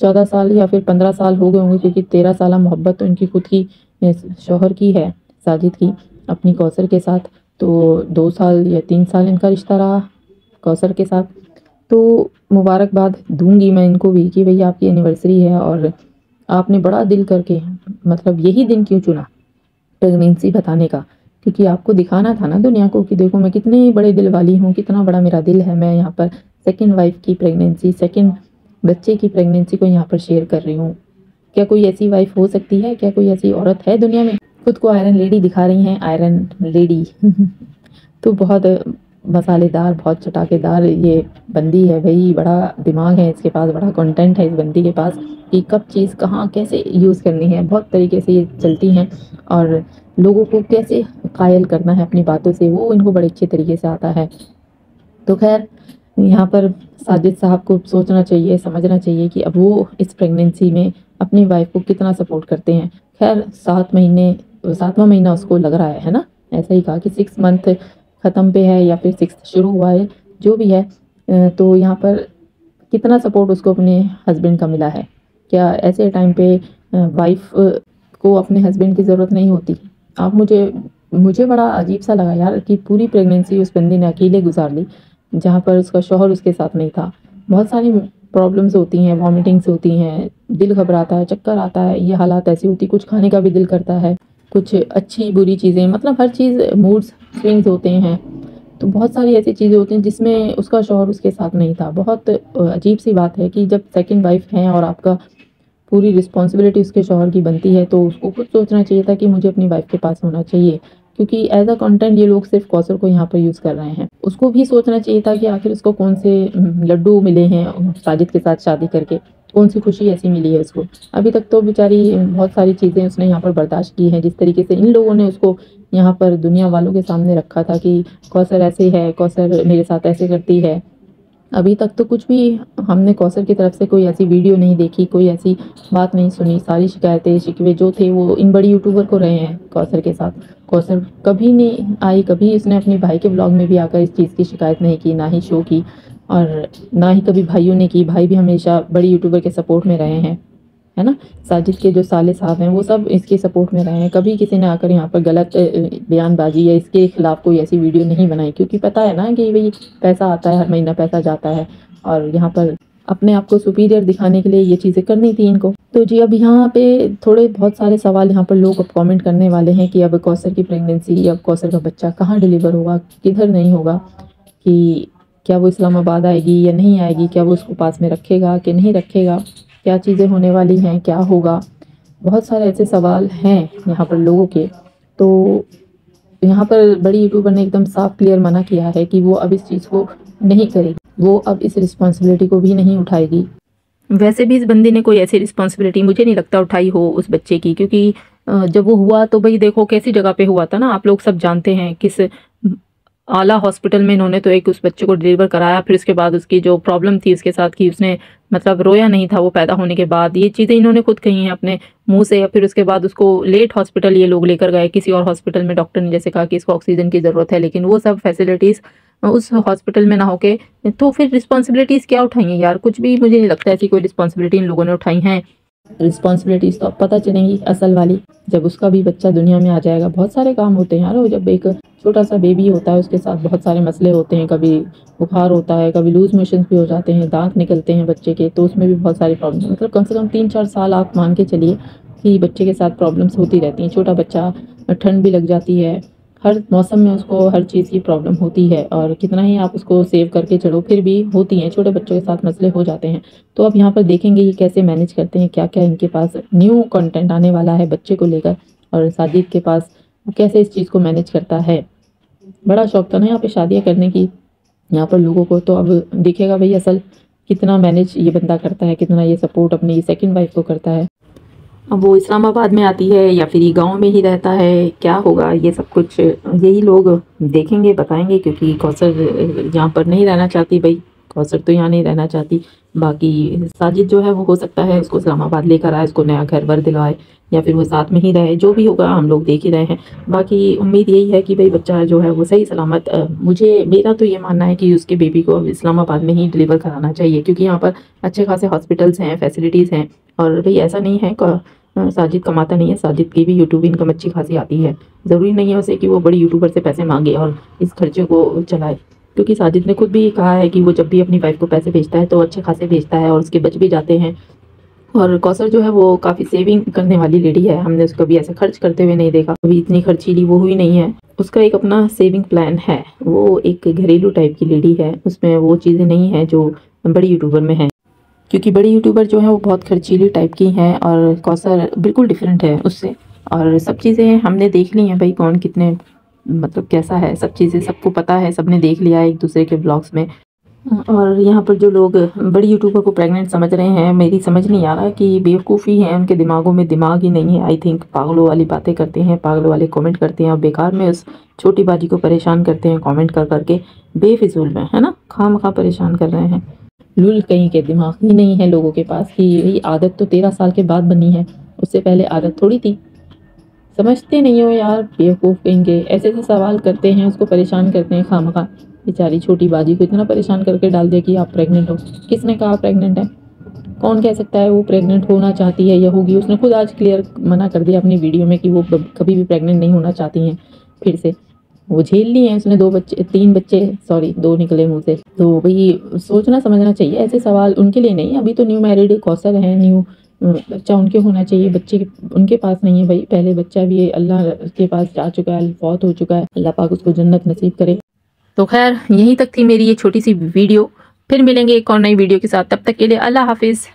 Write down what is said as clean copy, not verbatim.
14 سال یا پھر 15 سال ہو گئے ہوں گے، کیونکہ 13 سالہ محبت تو ان کی خود کی شوہر کی ہے، ساجد کی، اپنی کوثر کے ساتھ۔ تو 2 سال یا 3 سال ان کا رشتہ رہا کوثر کے ساتھ۔ تو مبارکباد دوں گی میں ان کو بھی کہ بھئی آپ کی اینیورسری ہے، اور آپ نے بڑا دل کر کے، مطلب یہی دن کیوں چنا پریگنینسی بتانے کا، کیونکہ آپ کو دکھانا تھا نا دنیا کو کہ دیکھو میں کتنے بڑے دل والی ہوں، کتنا بڑا میرا دل ہے، میں یہاں پر سیکنڈ وائف کی پریگنینسی، سیکنڈ بچے کی پریگنینسی کو یہاں پر شیئر کر رہی ہوں۔ کیا کوئی ایسی وائف ہو سکتی ہے؟ کیا کوئی ایسی عورت ہے دنیا میں؟ خود کو آئرن لیڈی دکھا رہی ہیں، آئرن لیڈی تو بہت مسالے دار، بہت چٹاکے دار یہ بندی ہے بھائی، بڑا دماغ ہے اس کے پاس، بڑا کنٹینٹ ہے اس بندی کے پاس کہ کب چیز کہاں کیسے یوز کرنی ہے، بہت طریقے سے یہ چلتی ہیں، اور لوگوں کو کیسے قائل کرنا ہے اپنی باتوں سے، وہ ان کو بڑے اچھے طریقے سے آتا ہے۔ تو خیر یہاں پر ساجد صاحب کو سوچنا چاہیے، سمجھنا چاہیے کہ اب وہ اس پریگنینسی میں اپنی وائف کو کتنا سپورٹ کرتے ہیں۔ خیر 7واں مہینہ اس کو لگ رہا ہے نا، ایسا ہی کہا کہ 6 منتھ ختم پہ ہے یا پھر 6 شروع ہوا ہے، جو بھی ہے۔ تو یہاں پر کتنا سپورٹ اس کو اپنے ہسبینڈ کا ملا ہے؟ کیا ایسے ٹائم پہ وائف کو اپنے ہسبینڈ کی ضرورت نہیں ہوتی؟ آپ مجھے بڑا عجیب سا لگا یار کہ پوری پریگنینسی اس بندے نے اکیلے گزار لی، جہاں پر اس کا شوہر اس کے ساتھ نہیں تھا۔ بہت ساری پرابلمز ہوتی ہیں، وامٹنگز ہوتی ہیں، دل گھبراتا ہے، چکر آتا ہے، یہ حالات ایسی ہوتی، کچھ کھانے کا بھی دل کرتا ہے، کچھ اچھی بری چیزیں، مطلب ہر چیز، موڈز سوئنگز ہوتے ہیں۔ تو بہت ساری ایسی چیزیں ہوتی ہیں جس میں اس کا شوہر اس کے ساتھ نہیں تھا۔ بہت عجیب سی بات ہے کہ جب سیکنڈ وائف ہیں اور آپ کا پوری رسپانسبلٹی اس کے شوہر کی بنتی ہے، تو اس کو خود سوچنا چاہیے تھا کہ مجھے اپنی وائف کے پاس ہونا چاہیے، کیونکہ ایز اے کنٹینٹ یہ لوگ صرف کوثر کو یہاں پر یوز کر رہے ہیں۔ اس کو بھی سوچنا چاہیے تھا کہ آخر اس کو کون سے لڈو ملے ہیں ساجد کے ساتھ شادی کر کے، کون سی خوشی ایسی ملی ہے اس کو۔ ابھی تک تو بیچاری بہت ساری چیزیں اس نے یہاں پر برداشت کی ہیں، جس طریقے سے ان لوگوں نے اس کو یہاں پر دنیا والوں کے سامنے رکھا تھا کہ کوثر ایسے ہے، کوثر میرے ساتھ ایسے کرتی ہے۔ ابھی تک تو کچھ بھی ہم نے کوثر کی طرف سے کوئی ایسی ویڈیو نہیں دیکھی، کوئی ایسی بات نہیں سنی۔ ساری شکایتیں شکوے جو تھے وہ ان بڑی یوٹیوبر کو رہے ہیں کوثر کے ساتھ۔ کوثر کبھی نہیں آئی، کبھی اس نے اپنے بھائی کے بلاگ میں بھی آ کر اس چیز کی شکایت نہیں کی، نہ ہی شو کی، اور نہ ہی کبھی بھائیوں نے کی۔ بھائی بھی ہمیشہ بڑی یوٹیوبر کے سپورٹ میں رہے ہیں، ہے نا۔ ساجد کے جو سالے صاحب ہیں وہ سب اس کے سپورٹ میں رہے ہیں، کبھی کسی نے آ کر یہاں پر غلط بیان بازی یا اس کے خلاف کوئی ایسی ویڈیو نہیں بنائی، کیونکہ پتہ ہے نا کہ بھئی پیسہ آتا ہے، ہر مہینہ پیسہ جاتا ہے، اور یہاں پر اپنے آپ کو سپیریئر دکھانے کے لیے یہ چیزیں کرنی تھی ان کو۔ تو جی اب یہاں پہ تھوڑے بہت سارے سوال یہاں پر لوگ اب کامنٹ کرنے والے ہیں کہ اب کوثر کی پریگنینسی، اب کوثر کا بچہ کہاں ڈیلیور ہوگا، کدھر نہیں ہوگا، کہ کیا وہ اسلام آباد آئے گی یا نہیں آئے گی، کیا وہ اس کو پاس میں رکھے گا کہ نہیں رکھے گا، کیا چیزیں ہونے والی ہیں، کیا ہوگا۔ بہت سارے ایسے سوال ہیں یہاں پر لوگوں کے۔ تو یہاں پر بڑی یوٹیوبر نے ایک دم صاف کلیئر منع کیا ہے کہ وہ اب اس چیز کو نہیں کرے گی، وہ اب اس رسپانسبلٹی کو بھی نہیں اٹھائے گی۔ ویسے بھی اس بندے نے کوئی ایسی رسپانسبلٹی مجھے نہیں لگتا اٹھائی ہو اس بچے کی، کیونکہ جب وہ ہوا تو بھئی دیکھو کیسی جگہ پہ ہوا تھا نا، آپ لوگ سب جانتے ہیں کس اعلیٰ ہاسپٹل میں انہوں نے تو ایک اس بچے کو ڈیلیور کرایا، پھر اس کے بعد اس کی جو پرابلم تھی اس کے ساتھ کہ اس نے مطلب رویا نہیں تھا وہ پیدا ہونے کے بعد، یہ چیزیں انہوں نے خود کہی ہیں اپنے منہ سے۔ یا پھر اس کے بعد اس کو لیٹ ہاسپٹل یہ لوگ لے کر گئے، کسی اور ہاسپٹل میں ڈاکٹر نے جیسے کہا کہ اس کو آکسیجن کی ضرورت ہے، لیکن وہ سب فیسلٹیز اس ہاسپٹل میں نہ ہو کے، تو پھر رسپانسبلٹیز کیا اٹھائی ہیں یار؟ کچھ بھی مجھے نہیں لگتا ایسی کوئی رسپانسبلٹی ان لوگوں نے اٹھائی ہیں۔ رسپانسبلٹیز تو اب پتہ چلیں گی اصل والی جب اس کا بھی بچہ دنیا میں آ جائے گا۔ بہت سارے کام ہوتے ہیں یار، جب ایک چھوٹا سا بیبی ہوتا ہے اس کے ساتھ بہت سارے مسئلے ہوتے ہیں، کبھی بخار ہوتا ہے، کبھی لوز موشنز بھی ہو جاتے ہیں، دانت نکلتے ہیں بچے کے، تو اس میں بھی بہت ساری پرابلم، مطلب کم سے کم 3-4 سال آپ مان کے چلیے کہ بچے کے ساتھ پرابلمس ہوتی رہتی ہیں۔ چھوٹا بچہ، ٹھنڈ بھی لگ جاتی ہے، ہر موسم میں اس کو ہر چیز کی پرابلم ہوتی ہے، اور کتنا ہی آپ اس کو سیو کر کے چلو پھر بھی ہوتی ہیں، چھوٹے بچوں کے ساتھ مسئلے ہو جاتے ہیں۔ تو اب یہاں پر دیکھیں گے یہ کیسے مینیج کرتے ہیں، کیا کیا ان کے پاس نیو کنٹینٹ آنے والا ہے بچے کو لے کر، اور ساجد کے پاس کیسے اس چیز کو مینیج کرتا ہے۔ بڑا شوق تھا نا یہاں پہ شادیاں کرنے کی یہاں پر لوگوں کو، تو اب دیکھے گا بھئی اصل کتنا مینیج یہ بندہ کرتا ہے، کتنا یہ سپورٹ اپنی سیکنڈ وائف کو کرتا ہے۔ اب وہ اسلام آباد میں آتی ہے یا پھر یہ گاؤں میں ہی رہتا ہے، کیا ہوگا یہ سب کچھ یہی لوگ دیکھیں گے، بتائیں گے، کیونکہ کوثر یہاں پر نہیں رہنا چاہتی بھائی، کوثر تو یہاں نہیں رہنا چاہتی. باقی ساجد جو ہے وہ ہو سکتا ہے اس کو اسلام آباد لے کر آئے، اس کو نیا گھر ور دلوائے، یا پھر وہ ساتھ میں ہی رہے. جو بھی ہوگا ہم لوگ دیکھ ہی رہے ہیں. باقی امید یہی ہے کہ بھئی بچہ جو ہے وہ صحیح سلامت، میرا تو یہ ماننا ہے کہ اس کے بیبی کو اسلام آباد میں ہی ڈلیور کرانا چاہیے، کیونکہ یہاں پر اچھے خاصے ہاسپٹلس ہیں، فیسلٹیز ہیں. اور بھئی ایسا نہیں ہے ساجد کماتا نہیں ہے، ساجد کی بھی یوٹیوب انکم اچھی خاصی آتی ہے. ضروری نہیں ہے اسے کہ وہ بڑی یوٹیوبر سے پیسے مانگے اور اس خرچے کو چلائے، کیونکہ ساجد نے خود بھی کہا ہے کہ وہ جب بھی اپنی وائف کو پیسے بھیجتا ہے تو اچھے خاصے بھیجتا ہے اور اس کے بچ بھی جاتے ہیں. اور کوثر جو ہے وہ کافی سیونگ کرنے والی لیڈی ہے، ہم نے اس کو کبھی ایسے خرچ کرتے ہوئے نہیں دیکھا، کبھی اتنی خرچیلی وہ ہوئی نہیں ہے. اس کا ایک اپنا سیونگ پلان ہے، وہ ایک گھریلو ٹائپ کی لیڈی ہے، اس میں وہ چیزیں نہیں ہیں جو بڑی یوٹیوبر میں ہیں. کیونکہ بڑی یوٹیوبر جو ہے وہ بہت خرچیلی ٹائپ کی ہیں اور کوثر بالکل ڈیفرنٹ ہے اس سے. اور سب چیزیں ہم نے دیکھ لی ہیں بھائی، کون کتنے مطلب کیسا ہے، سب چیزیں سب کو پتہ ہے، سب نے دیکھ لیا ہے ایک دوسرے کے بلاگس میں. اور یہاں پر جو لوگ بڑی یوٹیوبر کو پریگننٹ سمجھ رہے ہیں، میری سمجھ نہیں آ رہا کہ بیوقوفی ہیں، ان کے دماغوں میں دماغ ہی نہیں ہے. آئی تھنک پاگلوں والی باتیں کرتے ہیں، پاگلوں والے کامنٹ کرتے ہیں اور بیکار میں اس چھوٹی باجی کو پریشان کرتے ہیں کامنٹ کر کے، بے فضول میں، ہے نا، خواہ مخواہ پریشان کر رہے ہیں. لول کہیں کے دماغ ہی نہیں ہے لوگوں کے پاس کہ یہ عادت تو 13 سال کے بعد بنی ہے، اس سے پہلے عادت تھوڑی تھی. سمجھتے نہیں ہو یار، بیوقوف کہیں کے. ایسے سوال کرتے ہیں، اس کو پریشان کرتے ہیں خواہ مخواہ. بیچاری چھوٹی باجی کو اتنا پریشان کر کے ڈال دیا کہ آپ پریگننٹ ہو. کس نے کہا آپ پریگننٹ ہے؟ کون کہہ سکتا ہے وہ پریگننٹ ہونا چاہتی ہے یا ہوگی؟ اس نے خود آج کلیئر منع کر دیا اپنی ویڈیو میں کہ وہ کبھی بھی پریگننٹ نہیں ہونا چاہتی ہیں. پھر سے وہ جھیل لی ہیں اس نے 3 بچے، سوری 2 نکلے منہ سے. تو وہی سوچنا سمجھنا چاہیے. ایسے سوال ان کے لیے نہیں، ابھی تو نیو میریڈ کوثر ہیں، نیو بچہ ان کے ہونا چاہیے. بچے ان کے پاس نہیں ہے بھائی، پہلے بچہ بھی اللہ کے پاس جا چکا ہے، فوت ہو چکا ہے. اللہ پاک اس کو جنت نصیب کرے. تو خیر یہیں تک تھی میری یہ چھوٹی سی ویڈیو. پھر ملیں گے ایک اور نئی ویڈیو کے ساتھ، تب تک کے لیے اللہ حافظ.